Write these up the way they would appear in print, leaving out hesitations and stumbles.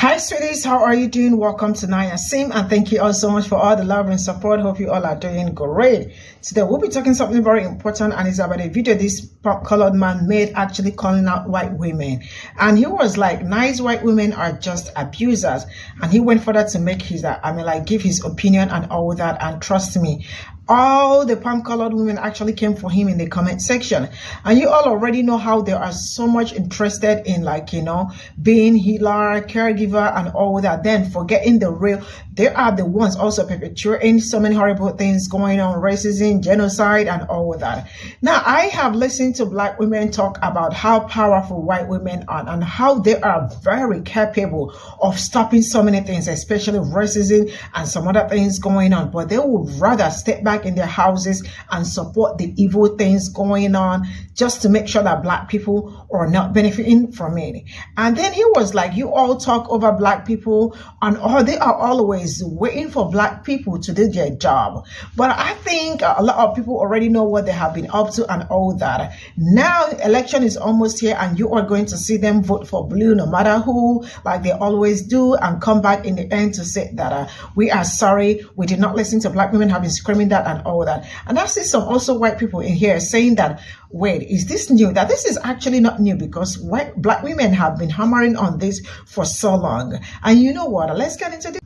Hi sweeties, how are you doing? Welcome to Naya Sim, and thank you all so much for all the love and support. Hope you all are doing great. Today we'll be talking something very important, and it's about a video this colored man made actually calling out white women. And he was like, nice white women are just abusers, and he went further to make his give his opinion and all that. And trust me, all the palm colored women actually came for him in the comment section, and you all already know how they are so much interested in being healer, caregiver and all that, then forgetting the real. They are the ones also perpetuating so many horrible things going on, racism, genocide and all that. Now I have listened to black women talk about how powerful white women are and how they are very capable of stopping so many things, especially racism and some other things going on, but they would rather step back in their houses and support the evil things going on just to make sure that black people are not benefiting from it. And then he was like, you all talk over black people and they are always waiting for black people to do their job. But I think a lot of people already know what they have been up to and all that. Now election is almost here, and you are going to see them vote for blue no matter who, like they always do, and come back in the end to say that we are sorry, we did not listen to black women have been screaming that and all that. And I see some also white people in here saying that, wait, is this new? That this is actually not new, because black women have been hammering on this for so long. And you know what? Let's get into this.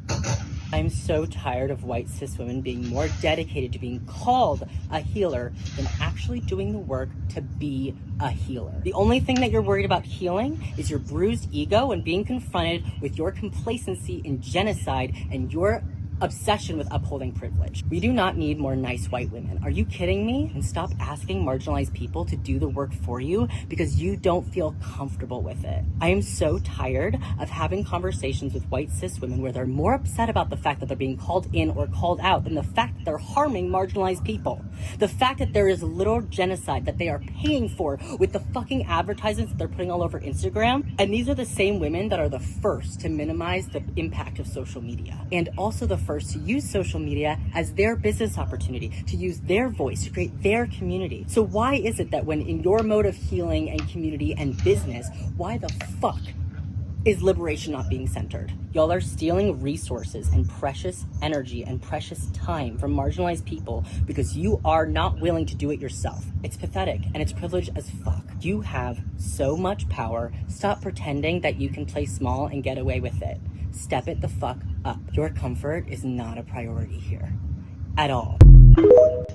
I'm so tired of white cis women being more dedicated to being called a healer than actually doing the work to be a healer. The only thing that you're worried about healing is your bruised ego and being confronted with your complacency in genocide and your obsession with upholding privilege. We do not need more nice white women. Are you kidding me? And stop asking marginalized people to do the work for you because you don't feel comfortable with it. I am so tired of having conversations with white cis women where they're more upset about the fact that they're being called in or called out than the fact that they're harming marginalized people. The fact that there is literal genocide that they are paying for with the fucking advertisements that they're putting all over Instagram. And these are the same women that are the first to minimize the impact of social media, and also the first to use social media as their business opportunity, to use their voice, to create their community. So why is it that when in your mode of healing and community and business, why the fuck is liberation not being centered? Y'all are stealing resources and precious energy and precious time from marginalized people because you are not willing to do it yourself. It's pathetic and it's privileged as fuck. You have so much power. Stop pretending that you can play small and get away with it. Step it the fuck up. Your comfort is not a priority here at all. I'm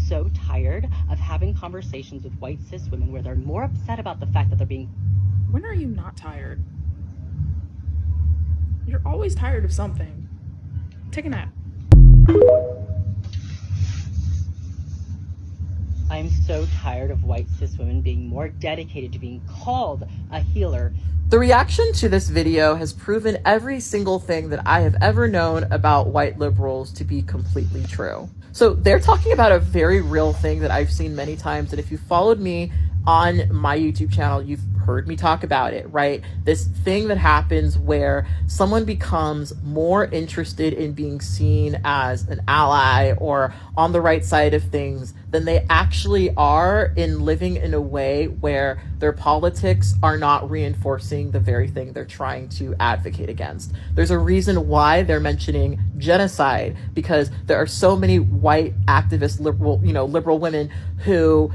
so tired of having conversations with white cis women where they're more upset about the fact that they're being... When are you not tired? You're always tired of something. Take a nap. I'm so tired of white cis women being more dedicated to being called a healer. The reaction to this video has proven every single thing that I have ever known about white liberals to be completely true. So they're talking about a very real thing that I've seen many times, and if you followed me on my YouTube channel, you've heard me talk about it, right? This thing that happens where someone becomes more interested in being seen as an ally or on the right side of things than they actually are in living in a way where their politics are not reinforcing the very thing they're trying to advocate against. There's a reason why they're mentioning genocide, because there are so many white activist liberal women who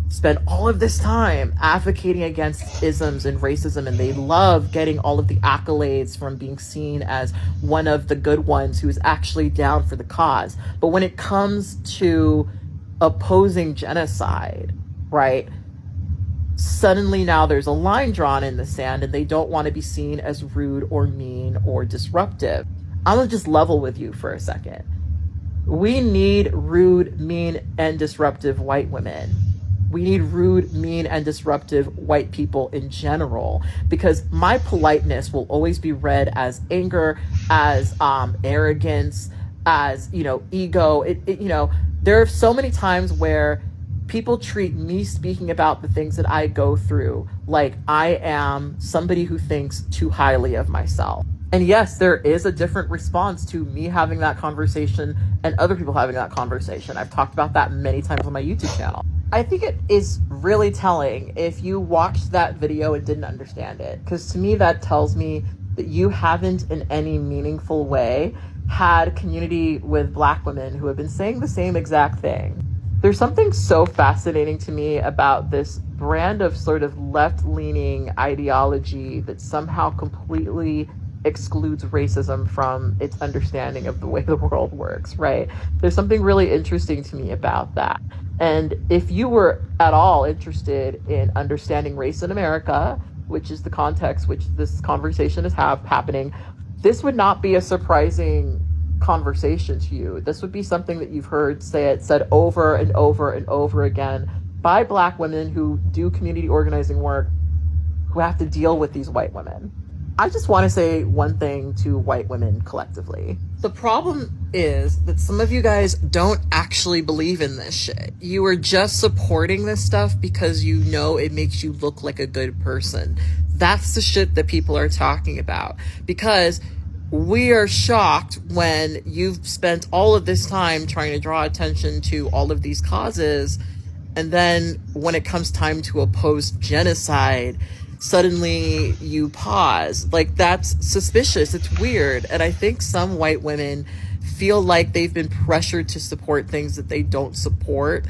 spend all of this time advocating against isms and racism, and they love getting all of the accolades from being seen as one of the good ones who is actually down for the cause. But when it comes to opposing genocide, right, suddenly now there's a line drawn in the sand and they don't want to be seen as rude or mean or disruptive. I'm gonna just level with you for a second. We need rude, mean, and disruptive white women. We need rude, mean, and disruptive white people in general, because my politeness will always be read as anger, as arrogance, as, ego. There are so many times where people treat me speaking about the things that I go through like I am somebody who thinks too highly of myself. And yes, there is a different response to me having that conversation and other people having that conversation. I've talked about that many times on my YouTube channel. I think it is really telling if you watched that video and didn't understand it, because to me that tells me that you haven't in any meaningful way had community with Black women who have been saying the same exact thing. There's something so fascinating to me about this brand of sort of left-leaning ideology that somehow completely excludes racism from its understanding of the way the world works, right? There's something really interesting to me about that. And if you were at all interested in understanding race in America, which is the context which this conversation is happening, this would not be a surprising conversation to you. This would be something that you've heard said over and over and over again by Black women who do community organizing work, who have to deal with these white women. I just want to say one thing to white women collectively. The problem is that some of you guys don't actually believe in this shit. You are just supporting this stuff because you know it makes you look like a good person. That's the shit that people are talking about. Because we are shocked when you've spent all of this time trying to draw attention to all of these causes, and then when it comes time to oppose genocide, suddenly you pause. Like, that's suspicious. It's weird. And I think some white women feel like they've been pressured to support things that they don't support.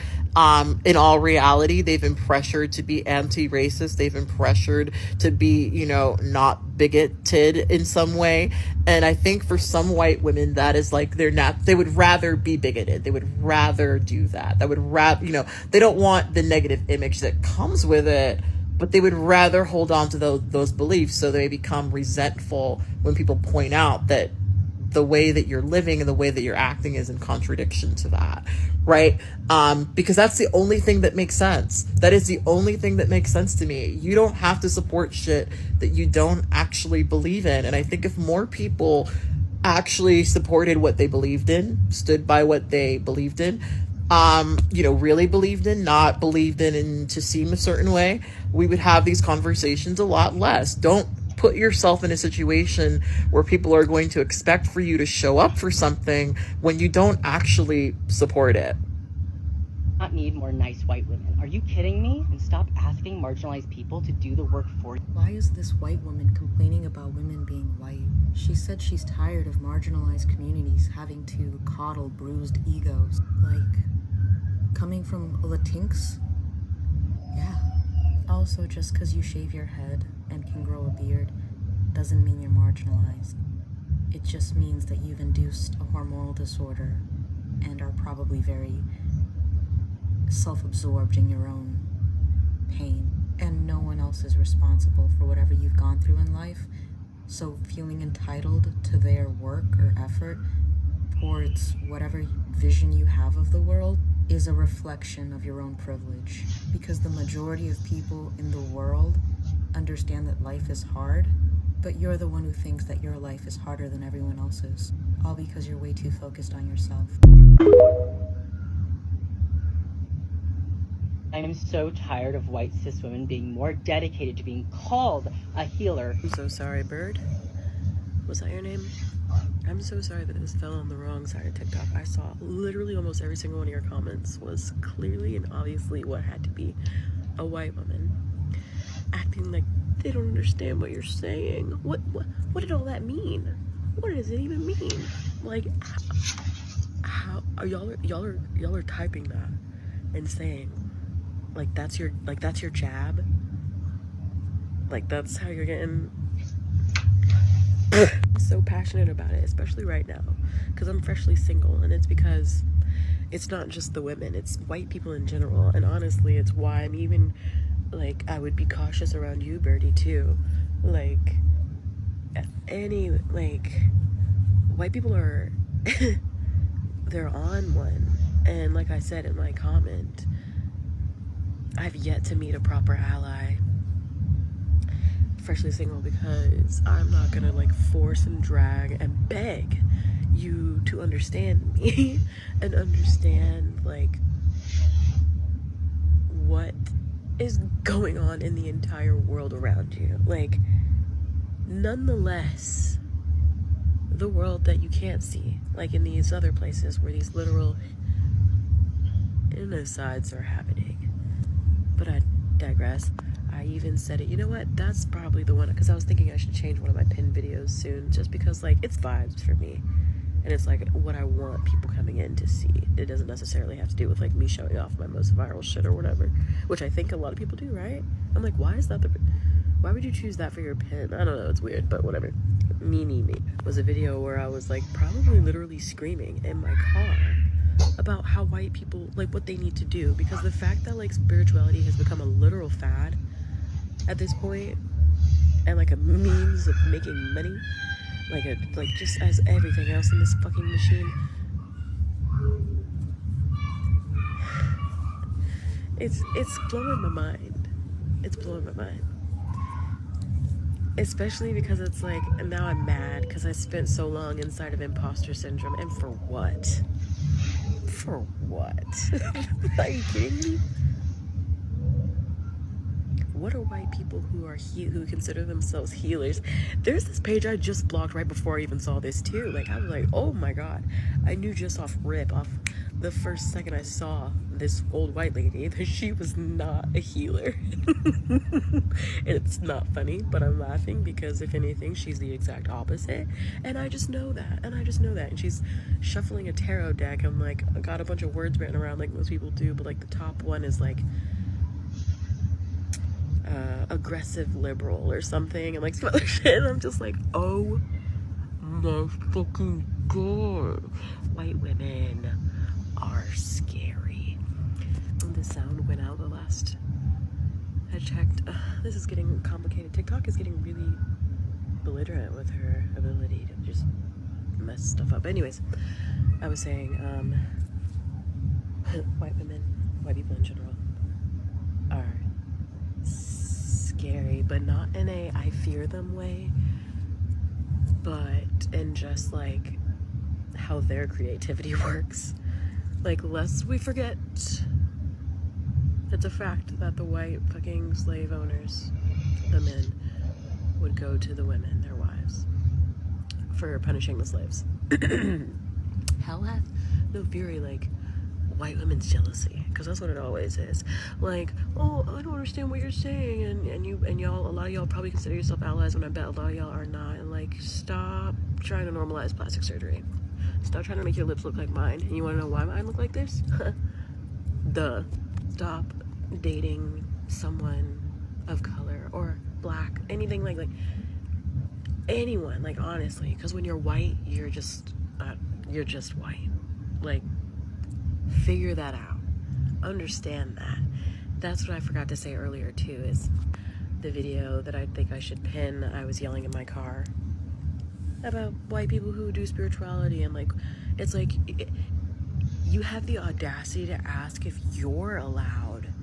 In all reality, they've been pressured to be anti-racist. They've been pressured to be, not bigoted in some way. And I think for some white women, that is like, they would rather be bigoted. They would rather do that. They don't want the negative image that comes with it, but they would rather hold on to those beliefs, so they become resentful when people point out that the way that you're living and the way that you're acting is in contradiction to that, right? Because that's the only thing that makes sense. That is the only thing that makes sense to me. You don't have to support shit that you don't actually believe in. And I think if more people actually supported what they believed in, stood by what they believed in, really believed in, not believed in to seem a certain way, we would have these conversations a lot less. Don't put yourself in a situation where people are going to expect for you to show up for something when you don't actually support it. Not need more nice white women. Are you kidding me? And stop asking marginalized people to do the work for you. Why is this white woman complaining about women being white? She said she's tired of marginalized communities having to coddle bruised egos. Like, coming from Latinx? Yeah. Also, just because you shave your head and can grow a beard doesn't mean you're marginalized. It just means that you've induced a hormonal disorder and are probably very self-absorbed in your own pain. And no one else is responsible for whatever you've gone through in life. So feeling entitled to their work or effort towards whatever vision you have of the world is a reflection of your own privilege. Because the majority of people in the world understand that life is hard, but you're the one who thinks that your life is harder than everyone else's, all because you're way too focused on yourself. I am so tired of white cis women being more dedicated to being called a healer. I'm so sorry, Bird. Was that your name? I'm so sorry that this fell on the wrong side of TikTok. I saw literally almost every single one of your comments was clearly and obviously what had to be a white woman acting like they don't understand what you're saying. What did all that mean? What does it even mean? Like, how are y'all are typing that and saying like that's your jab? Like, that's how you're getting. I'm so passionate about it, especially right now, because I'm freshly single, and it's because it's not just the women, it's white people in general. And honestly, it's why I'm even like, I would be cautious around you, Birdie, too. Like, white people are they're on one. And like I said in my comment, I've yet to meet a proper ally. Freshly single because I'm not gonna like force and drag and beg you to understand me and understand like what is going on in the entire world around you. Like, nonetheless, the world that you can't see, like in these other places where these literal and asides are happening. But I digress. I even said it, you know what, that's probably the one, because I was thinking I should change one of my pin videos soon, just because, like, it's vibes for me, and it's like what I want people coming in to see. It doesn't necessarily have to do with like me showing off my most viral shit or whatever, which I think a lot of people do, right? I'm like, why would you choose that for your pin? I don't know, it's weird, but whatever. Me was a video where I was like probably literally screaming in my car about how white people, like, what they need to do, because the fact that like spirituality has become a literal fad at this point, and like a means of making money, like just as everything else in this fucking machine, it's blowing my mind. It's blowing my mind, especially because it's like, and now I'm mad because I spent so long inside of imposter syndrome, and for what? For what? Are you kidding me? What are white people who consider themselves healers? There's this page I just blocked right before I even saw this too. Like, I was like, oh my god. I knew just off the first second I saw this old white lady that she was not a healer. It's not funny, but I'm laughing because if anything, she's the exact opposite. And I just know that. And she's shuffling a tarot deck. I'm like, I got a bunch of words written around like most people do, but like the top one is like aggressive liberal or something, and like some other shit, and I'm just like, oh my fucking god, white women are scary. And the sound went out the last I checked. This is getting complicated. TikTok is getting really belligerent with her ability to just mess stuff up. Anyways, I was saying white women, white people in general are scary, but not in a I fear them way, but in just like how their creativity works. Like, lest we forget, it's a fact that the white fucking slave owners, the men, would go to the women, their wives, for punishing the slaves. Hell hath no fury like white women's jealousy, because that's what it always is. Like, oh, I don't understand what you're saying, and y'all, a lot of y'all probably consider yourself allies, when I bet a lot of y'all are not. And like, stop trying to normalize plastic surgery. Stop trying to make your lips look like mine. And you want to know why mine look like this? Duh. Stop dating someone of color or black, anything like anyone, like, honestly, because when you're white, you're just white. Like, figure that out. Understand that. That's what I forgot to say earlier too, is the video that I think I should pin. I was yelling in my car about white people who do spirituality, and like, it's like, you have the audacity to ask if you're allowed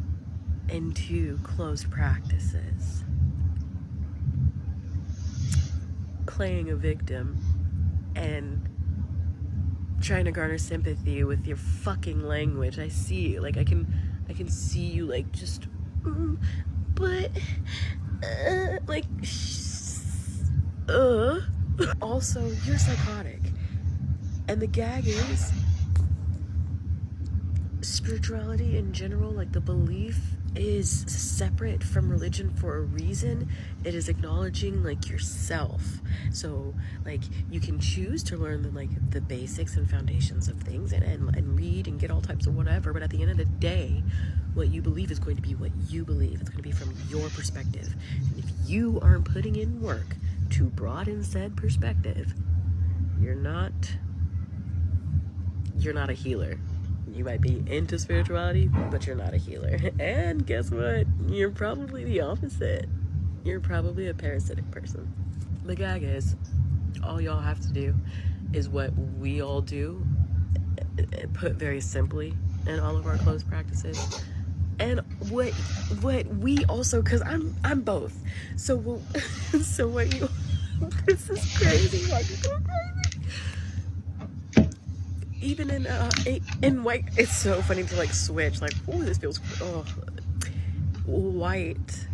into closed practices, playing a victim and trying to garner sympathy with your fucking language. I see, like, I can see you, like, just but like, also, you're psychotic. And the gag is, spirituality in general, like the belief, is separate from religion for a reason. It is acknowledging like yourself. So like, you can choose to learn the basics and foundations of things, and read and get all types of whatever, but at the end of the day, what you believe is going to be what you believe. It's going to be from your perspective. And if you aren't putting in work to broaden said perspective, you're not a healer. You might be into spirituality, but you're not a healer. And guess what? You're probably the opposite. You're probably a parasitic person. The gag is, all y'all have to do is what we all do, put very simply, in all of our closed practices. And what we also, because I'm both. So what you, this is crazy. Like, it's so crazy. Even in white, it's so funny to like switch, like, oh, this feels, oh, white,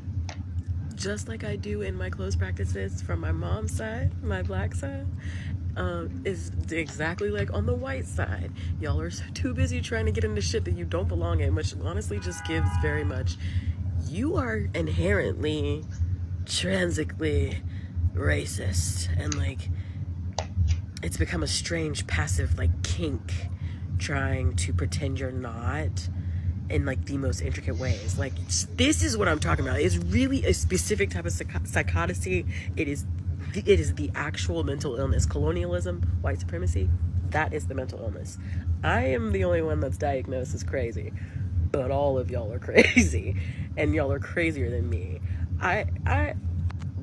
just like I do in my closed practices from my mom's side, my black side. is exactly like on the white side. Y'all are too busy trying to get into shit that you don't belong in, which honestly just gives very much, you are inherently transically racist, and like it's become a strange passive like kink trying to pretend you're not in like the most intricate ways. Like this is what I'm talking about. It's really a specific type of psychoticity. It is the actual mental illness. Colonialism, white supremacy, that is the mental illness. I am the only one that's diagnosed as crazy, but all of y'all are crazy, and y'all are crazier than me.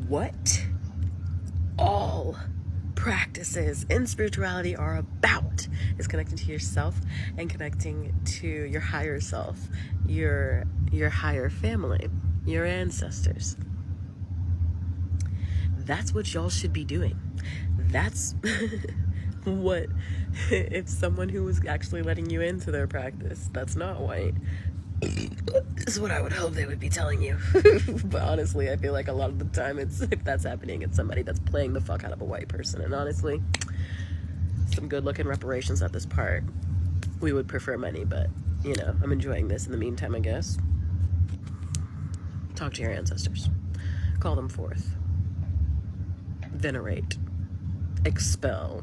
What all practices in spirituality are about is connecting to yourself and connecting to your higher self, your higher family, your ancestors. That's what y'all should be doing. That's what, if someone who was actually letting you into their practice that's not white, is what I would hope they would be telling you. But honestly, I feel like a lot of the time if that's happening, it's somebody that's playing the fuck out of a white person. And honestly, some good looking reparations at this part. We would prefer money, but you know, I'm enjoying this in the meantime, I guess. Talk to your ancestors. Call them forth. Venerate. Expel.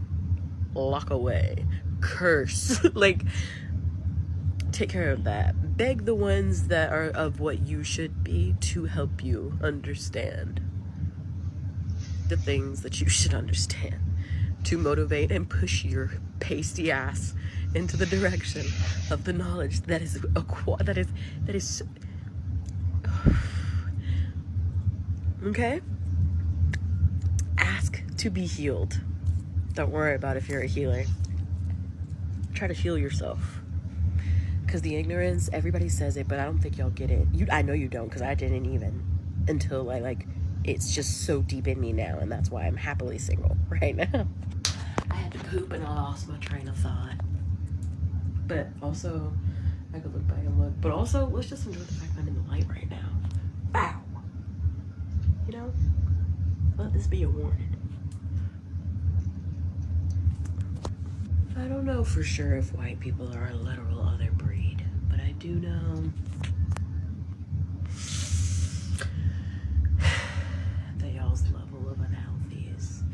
Lock away. Curse. Like, take care of that. Beg the ones that are of what you should be to help you understand the things that you should understand, to motivate and push your pasty ass into the direction of the knowledge that is okay? Ask to be healed. Don't worry about if you're a healer. Try to heal yourself. Because the ignorance, everybody says it, but I don't think y'all get it. I know you don't, because I didn't even until it's just so deep in me now, and that's why I'm happily single right now. I had to poop and I lost my train of thought. But also, I could look back and look. But also, let's just enjoy the fact that I'm in the light right now. Wow. You know? Let this be a warning. I don't know for sure if white people are a literal other breed, but I do know that y'all's level of unhealthy is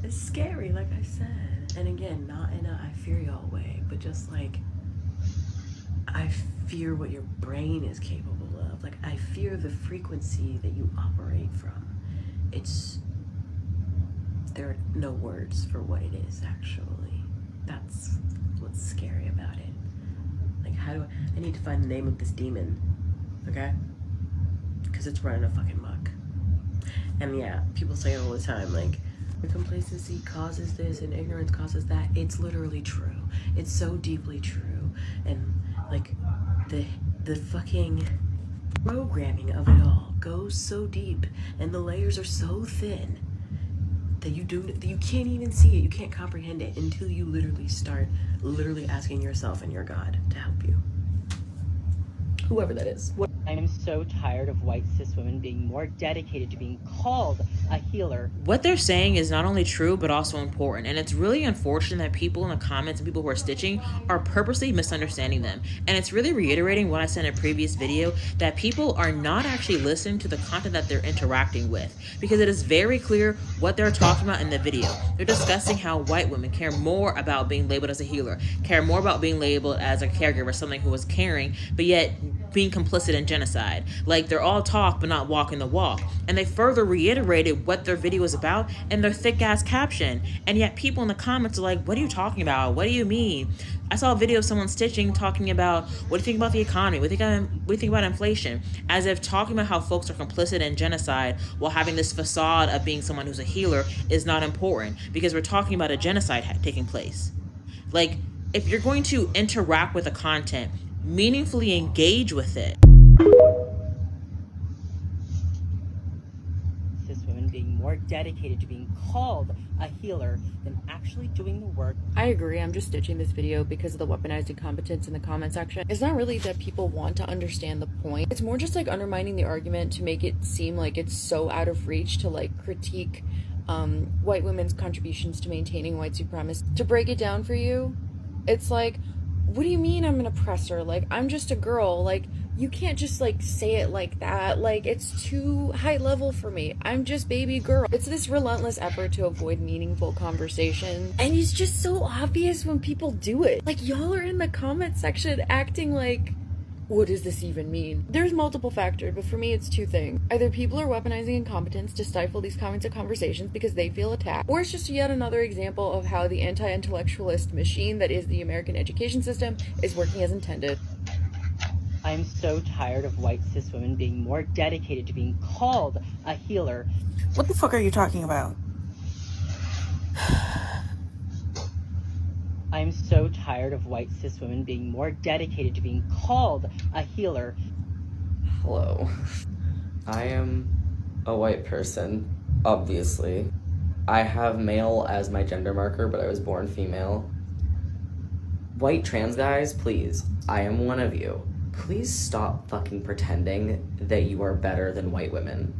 scary, like I said. And again, not in a I fear y'all way, but just like I fear what your brain is capable of. Like I fear the frequency that you operate from. There are no words for what it is actually. That's what's scary about it. Like I need to find the name of this demon, okay? Because it's running a fucking muck. And yeah, people say it all the time, like, complacency causes this and ignorance causes that. It's literally true. It's so deeply true. And like the fucking programming of it all goes so deep and the layers are so thin that you can't even see it, you can't comprehend it until you literally start asking yourself and your God to help you. Whoever that is. I am so tired of white cis women being more dedicated to being called a healer. What they're saying is not only true, but also important. And it's really unfortunate that people in the comments and people who are stitching are purposely misunderstanding them. And it's really reiterating what I said in a previous video, that people are not actually listening to the content that they're interacting with. Because it is very clear what they're talking about in the video. They're discussing how white women care more about being labeled as a healer, care more about being labeled as a caregiver, something who was caring, but yet being complicit in genocide. Like, they're all talk but not walking the walk. And they further reiterated what their video is about in their thick ass caption. And yet people in the comments are like, what are you talking about? What do you mean? I saw a video of someone stitching talking about, what do you think about the economy? What do you think about inflation? As if talking about how folks are complicit in genocide while having this facade of being someone who's a healer is not important, because we're talking about a genocide taking place. Like, if you're going to interact with the content, meaningfully engage with it. Cis women being more dedicated to being called a healer than actually doing the work. I agree. I'm just stitching this video because of the weaponized incompetence in the comment section. It's not really that people want to understand the point. It's more just like undermining the argument to make it seem like it's so out of reach to like critique white women's contributions to maintaining white supremacy. To break it down for you, it's like, what do you mean I'm an oppressor? Like, I'm just a girl. Like, you can't just, like, say it like that. Like, it's too high level for me. I'm just baby girl. It's this relentless effort to avoid meaningful conversation. And it's just so obvious when people do it. Like, y'all are in the comment section acting like, what does this even mean? There's multiple factors, but for me it's two things. Either people are weaponizing incompetence to stifle these comments and conversations because they feel attacked, or it's just yet another example of how the anti-intellectualist machine that is the American education system is working as intended. I'm so tired of white cis women being more dedicated to being called a healer. What the fuck are you talking about? I'm so tired of white cis women being more dedicated to being called a healer. Hello. I am a white person, obviously. I have male as my gender marker, but I was born female. White trans guys, please, I am one of you. Please stop fucking pretending that you are better than white women.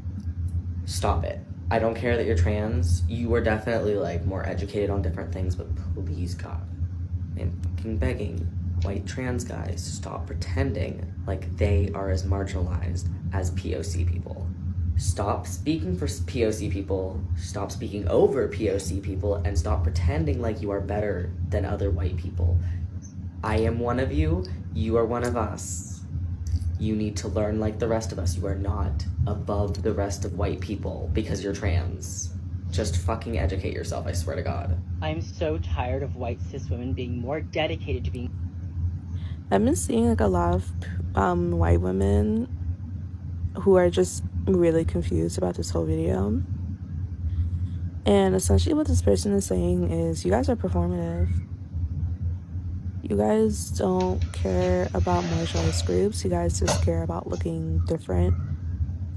Stop it. I don't care that you're trans. You are definitely, like, more educated on different things, but please, God, I'm fucking begging white trans guys to stop pretending like they are as marginalized as POC people. Stop speaking for POC people, stop speaking over POC people, and stop pretending like you are better than other white people. I am one of you, you are one of us. You need to learn like the rest of us. You are not above the rest of white people because you're trans. Just fucking educate yourself, I swear to God. I'm so tired of white cis women being more dedicated to being... I've been seeing like a lot of white women who are just really confused about this whole video. And essentially what this person is saying is, you guys are performative. You guys don't care about marginalized groups. You guys just care about looking different,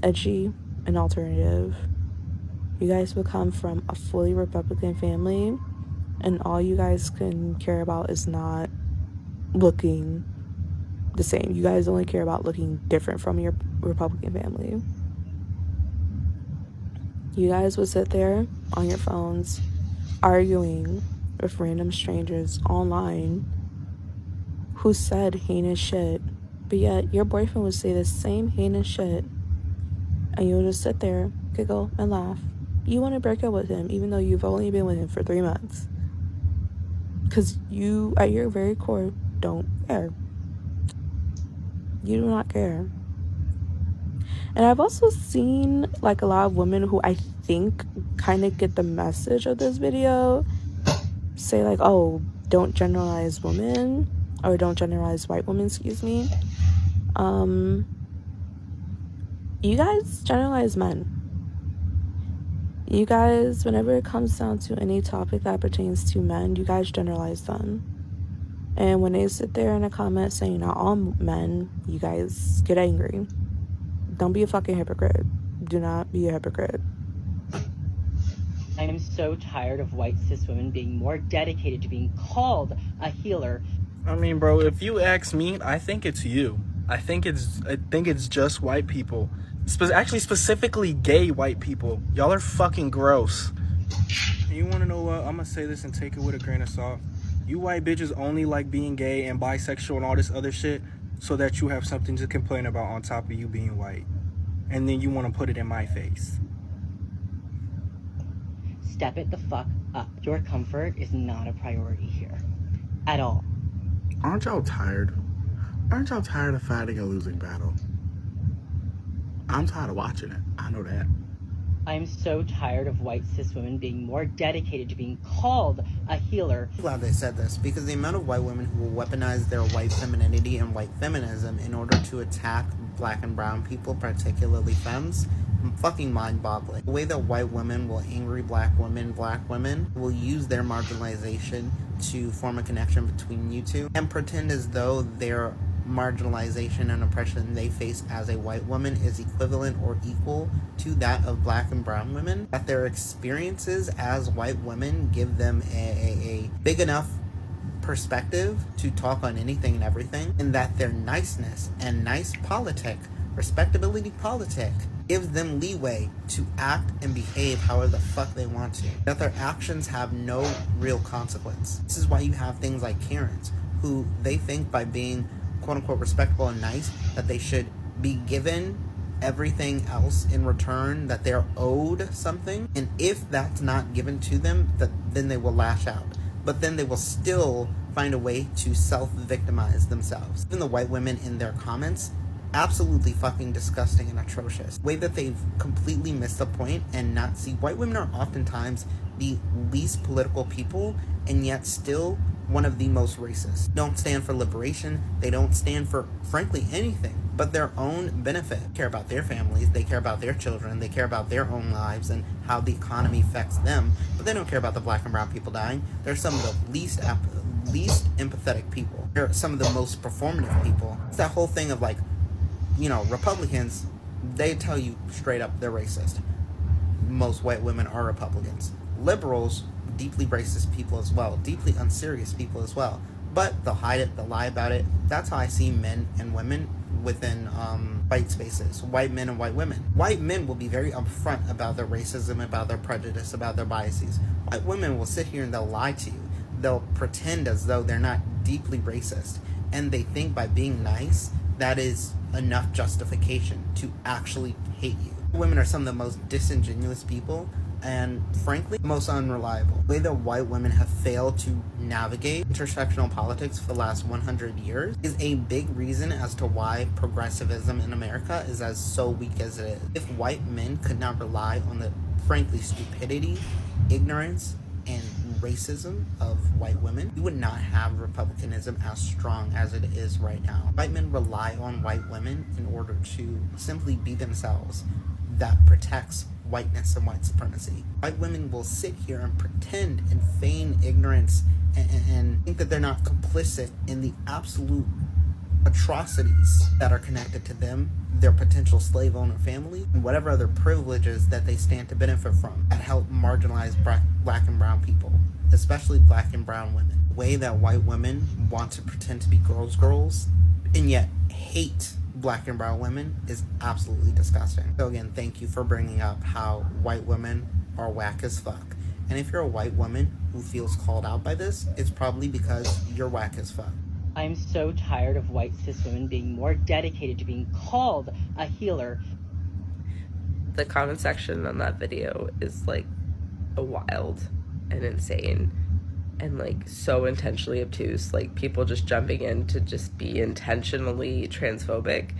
edgy, and alternative. You guys will come from a fully Republican family, and all you guys can care about is not looking the same. You guys only care about looking different from your Republican family. You guys would sit there on your phones arguing with random strangers online who said heinous shit, but yet your boyfriend would say the same heinous shit, and you'll just sit there, giggle, and laugh. You want to break up with him even though you've only been with him for 3 months, because you, at your very core, don't care. You do not care. And I've also seen like a lot of women who I think kind of get the message of this video say like, oh, don't generalize women, or don't generalize white women, excuse me. You guys generalize men. You guys, whenever it comes down to any topic that pertains to men, you guys generalize them. And when they sit there in a comment saying not all men, you guys get angry. Don't be a fucking hypocrite. Do not be a hypocrite. I am so tired of white cis women being more dedicated to being called a healer. I mean, bro, if you ask me, I think it's you. I think it's just white people. Actually, specifically gay white people. Y'all are fucking gross. And you wanna know what? I'm gonna say this and take it with a grain of salt. You white bitches only like being gay and bisexual and all this other shit so that you have something to complain about on top of you being white. And then you wanna put it in my face. Step it the fuck up. Your comfort is not a priority here. At all. Aren't y'all tired? Aren't y'all tired of fighting a losing battle? I'm tired of watching it. I know that. I'm so tired of white cis women being more dedicated to being called a healer. I'm glad they said this, because the amount of white women who will weaponize their white femininity and white feminism in order to attack black and brown people, particularly femmes, fucking mind-boggling. The way that white women will angry black women will use their marginalization to form a connection between you two and pretend as though their marginalization and oppression they face as a white woman is equivalent or equal to that of black and brown women, that their experiences as white women give them a big enough perspective to talk on anything and everything, and that their niceness and nice politic, respectability politic, Gives them leeway to act and behave however the fuck they want to. That their actions have no real consequence. This is why you have things like Karens, who they think by being quote-unquote respectable and nice that they should be given everything else in return, that they're owed something, and if that's not given to them, then they will lash out. But then they will still find a way to self-victimize themselves. Even the white women in their comments, absolutely fucking disgusting and atrocious. The way that they've completely missed the point and not see white women are oftentimes the least political people and yet still one of the most racist. They don't stand for liberation. They don't stand for, frankly, anything but their own benefit. They care about their families. They care about their children. They care about their own lives and how the economy affects them. But they don't care about the black and brown people dying. They're some of the least empathetic people. They're some of the most performative people. It's that whole thing of like, you know, Republicans, they tell you straight up they're racist. Most white women are Republicans. Liberals, deeply racist people as well, deeply unserious people as well, but they'll hide it, they'll lie about it. That's how I see men and women within white spaces, white men and white women. White men will be very upfront about their racism, about their prejudice, about their biases. White women will sit here and they'll lie to you. They'll pretend as though they're not deeply racist, and they think by being nice that is enough justification to actually hate you. Women are some of the most disingenuous people and, frankly, most unreliable. The way that white women have failed to navigate intersectional politics for the last 100 years is a big reason as to why progressivism in America is as so weak as it is. If white men could not rely on the, frankly, stupidity, ignorance, and racism of white women, we would not have republicanism as strong as it is right now. White men rely on white women in order to simply be themselves. That protects whiteness and white supremacy. White women will sit here and pretend and feign ignorance and think that they're not complicit in the absolute atrocities that are connected to them, their potential slave owner family, and whatever other privileges that they stand to benefit from that help marginalize black and brown people, especially black and brown women. The way that white women want to pretend to be girls and yet hate black and brown women is absolutely disgusting. So again, thank you for bringing up how white women are whack as fuck. And if you're a white woman who feels called out by this, it's probably because you're whack as fuck. I'm so tired of white cis women being more dedicated to being called a healer. The comment section on that video is like wild and insane and like so intentionally obtuse, like people just jumping in to just be intentionally transphobic.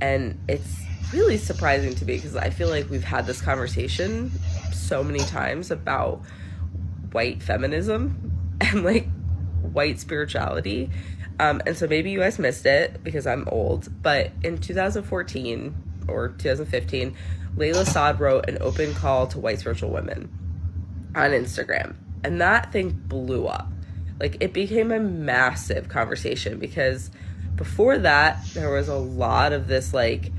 And it's really surprising to me because I feel like we've had this conversation so many times about white feminism and like white spirituality. And so maybe you guys missed it because I'm old, but in 2014 or 2015, Layla Saad wrote an open call to white spiritual women on Instagram. And that thing blew up. Like, it became a massive conversation because before that, there was a lot of this, like,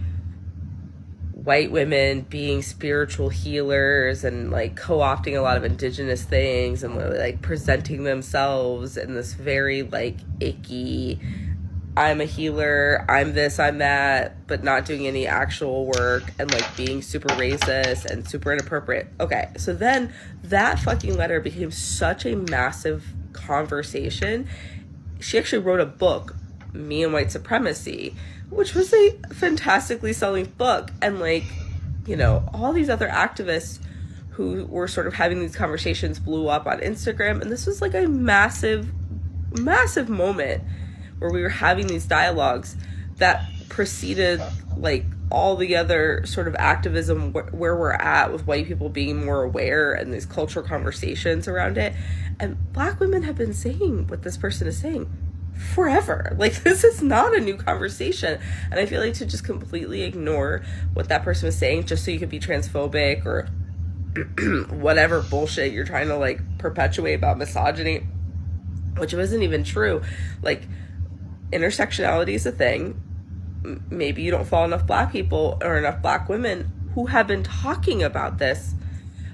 white women being spiritual healers and, like, co-opting a lot of indigenous things and, like, presenting themselves in this very, like, icky, I'm a healer, I'm this, I'm that, but not doing any actual work and like being super racist and super inappropriate. Okay, so then that fucking letter became such a massive conversation. She actually wrote a book, Me and White Supremacy, which was a fantastically selling book. And like, you know, all these other activists who were sort of having these conversations blew up on Instagram. And this was like a massive, massive moment where we were having these dialogues that preceded like all the other sort of activism where we're at with white people being more aware and these cultural conversations around it. And black women have been saying what this person is saying forever. Like, this is not a new conversation. And I feel like to just completely ignore what that person was saying just so you could be transphobic or whatever bullshit you're trying to like perpetuate about misogyny, which wasn't even true. Like, intersectionality is a thing. Maybe you don't follow enough black people or enough black women who have been talking about this,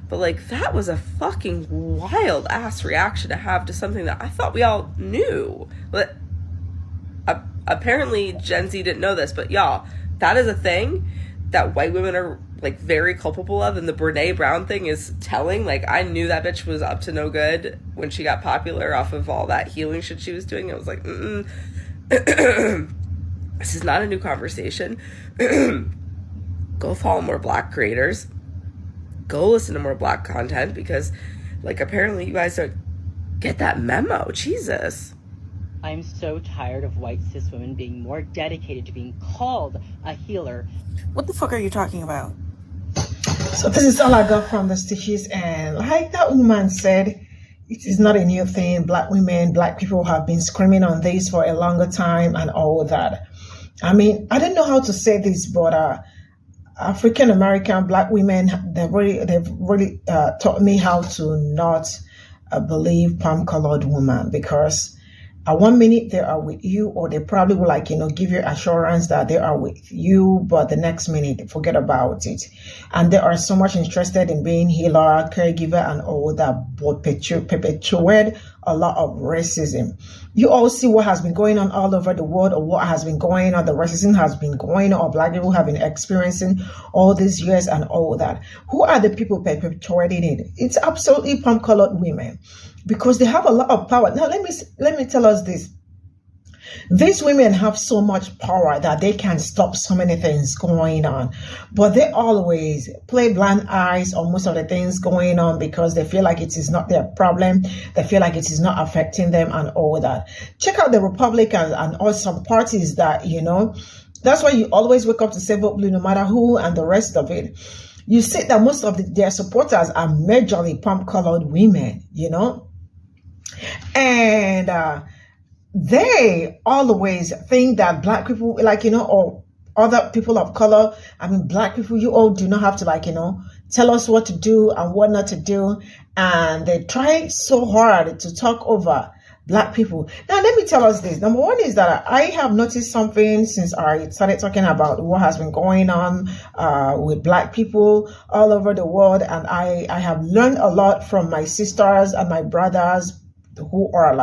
but like, that was a fucking wild ass reaction to have to something that I thought we all knew. But apparently Gen Z didn't know this, but y'all, that is a thing that white women are like very culpable of, and the Brene Brown thing is telling. Like, I knew that bitch was up to no good when she got popular off of all that healing shit she was doing. I was like, this is not a new conversation. Go follow more Black creators. Go listen to more Black content, because like apparently you guys don't get that memo. Jesus. I'm so tired of white cis women being more dedicated to being called a healer. What the fuck are you talking about? So this is all I got from the stitches, and like that woman said, it is not a new thing. Black women, Black people have been screaming on this for a longer time and all that. I mean, I don't know how to say this, but African American Black women, they've really taught me how to not believe palm-colored women, because at 1 minute they are with you, or they probably will like, give you assurance that they are with you, but the next minute forget about it. And they are so much interested in being healer, caregiver, and all that, but perpetuate a lot of racism. You all see what has been going on all over the world, or what has been going on, the racism has been going on, or Black people have been experiencing all these years and all that. Who are the people perpetuating it? It's absolutely palm-colored women, because they have a lot of power. Now, let me tell us this. These women have so much power that they can stop so many things going on, but they always play blind eyes on most of the things going on, because they feel like it is not their problem. They feel like it is not affecting them and all that. Check out the Republicans and all some parties that, that's why you always wake up to say vote blue no matter who and the rest of it. You see that most of their supporters are majorly palm-colored women, and they always think that Black people, or other people of color, Black people, you all do not have to, tell us what to do and what not to do. And they try so hard to talk over Black people. Now, let me tell us this. Number one is that I have noticed something since I started talking about what has been going on with Black people all over the world. And I have learned a lot from my sisters and my brothers who are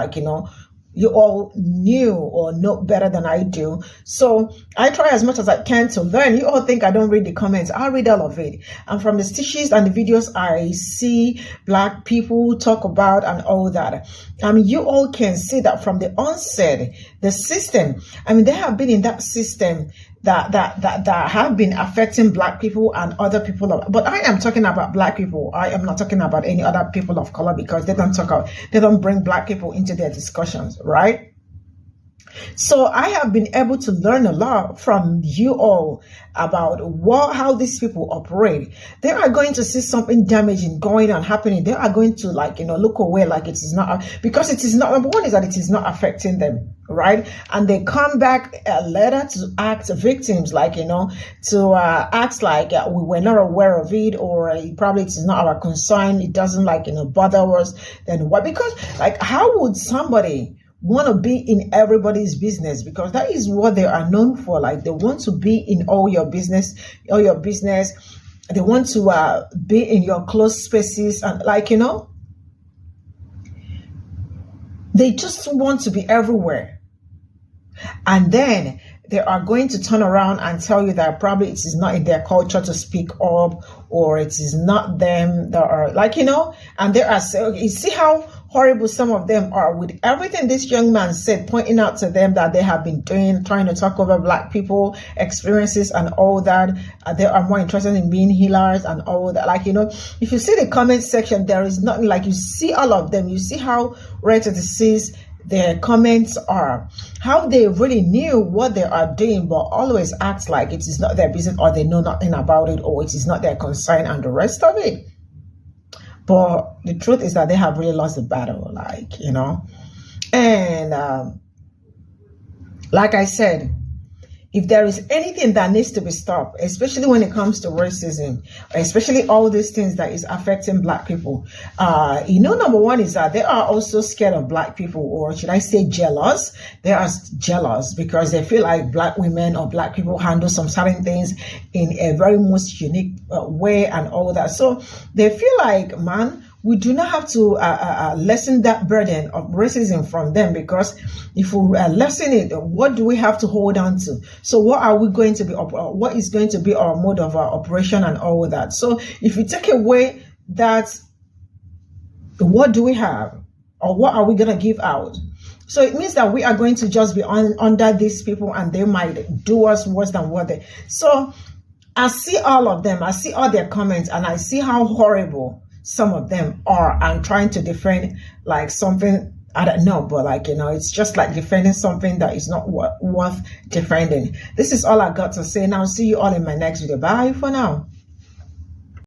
you all knew or know better than I do. So I try as much as I can to learn. You all think I don't read the comments. I read all of it. And from the stitches and the videos I see Black people talk about and all that, you all can see that from the onset, the system, they have been in that system that have been affecting Black people and other people. But I am talking about Black people. I am not talking about any other people of color, because they don't bring Black people into their discussions, right? So I have been able to learn a lot from you all about how these people operate. They are going to see something damaging going on happening. They are going to look away like it is not, because it is not, number one is that it is not affecting them, right? And they come back later to act victims, to act like we were not aware of it, or probably it is not our concern. It doesn't bother us. Then what? Because how would somebody want to be in everybody's business? Because that is what they are known for. They want to be in all your business. They want to be in your closed spaces, and they just want to be everywhere. And then they are going to turn around and tell you that probably it is not in their culture to speak up, or it is not them that are and they are, you see how horrible some of them are with everything this young man said, pointing out to them that they have been doing, trying to talk over Black people experiences and all that. They are more interested in being healers and all that. If you see the comment section, there is nothing, you see all of them. You see how right it is. Their comments are how they really knew what they are doing, but always act like it is not their business, or they know nothing about it, or it is not their concern, and the rest of it. But the truth is that they have really lost the battle, and like I said, if there is anything that needs to be stopped, especially when it comes to racism, especially all these things that is affecting Black people, number one is that they are also scared of Black people, or should I say jealous? They are jealous because they feel like Black women or Black people handle some certain things in a very most unique way and all that. So they feel like, man, we do not have to lessen that burden of racism from them, because if we lessen it, what do we have to hold on to? So what are we going to be, what is going to be our mode of our operation and all of that? So if you take away that, what do we have, or what are we going to give out? So it means that we are going to just be under these people, and they might do us worse than what they. So I see all of them, I see all their comments, and I see how horrible some of them are, and trying to defend like something, I don't know, but like, you know, it's just like defending something that is not worth defending. This is all I got to say now. See you all in my next video. Bye for now.